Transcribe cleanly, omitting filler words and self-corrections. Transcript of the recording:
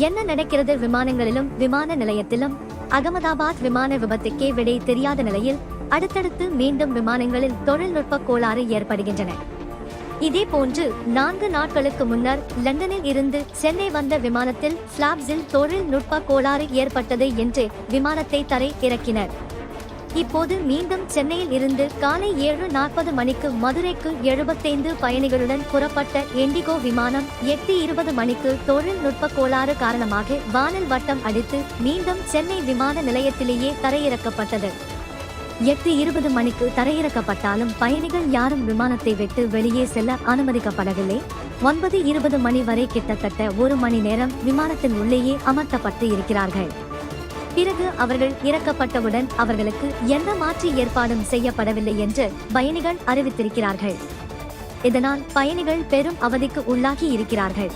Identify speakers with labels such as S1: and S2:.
S1: என்ன நடக்கிறது? விமானங்களிலும் விமான நிலையத்திலும் அகமதாபாத் விமான விபத்துக்கே விடை தெரியாத நிலையில் அடுத்தடுத்து மீண்டும் விமானங்களில் தொழில்நுட்ப கோளாறு ஏற்படுகின்றன. இதேபோன்று 4 நாட்களுக்கு முன்னர் லண்டனில் இருந்து சென்னை வந்த விமானத்தில் பிளாப்ஸில் தொழில்நுட்ப கோளாறு ஏற்பட்டது என்று விமானத்தை தரை இறக்கினர். இப்போது மீண்டும் சென்னையில் இருந்து காலை 7:40 மணிக்கு மதுரைக்கு 75 பயணிகளுடன் புறப்பட்ட இண்டிகோ விமானம் 8:20 மணிக்கு தொழில்நுட்ப கோளாறு காரணமாக வானில் வட்டம் அடித்து மீண்டும் சென்னை விமான நிலையத்திலேயே தரையிறக்கப்பட்டது. 8:20 மணிக்கு தரையிறக்கப்பட்டாலும் பயணிகள் யாரும் விமானத்தை விட்டு வெளியே செல்ல அனுமதிக்கப்படவில்லை. 9:20 மணி வரை கிட்டத்தட்ட 1 மணி நேரம் விமானத்தின் உள்ளேயே அமர்த்தப்பட்டு இருக்கிறார்கள். பிறகு அவர்கள் இறக்கப்பட்டவுடன் அவர்களுக்கு எந்த மாற்று ஏற்பாடும் செய்யப்படவில்லை என்று பயணிகள் அறிவித்திருக்கிறார்கள். இதனால் பயணிகள் பெரும் அவதிக்கு உள்ளாகி இருக்கிறார்கள்.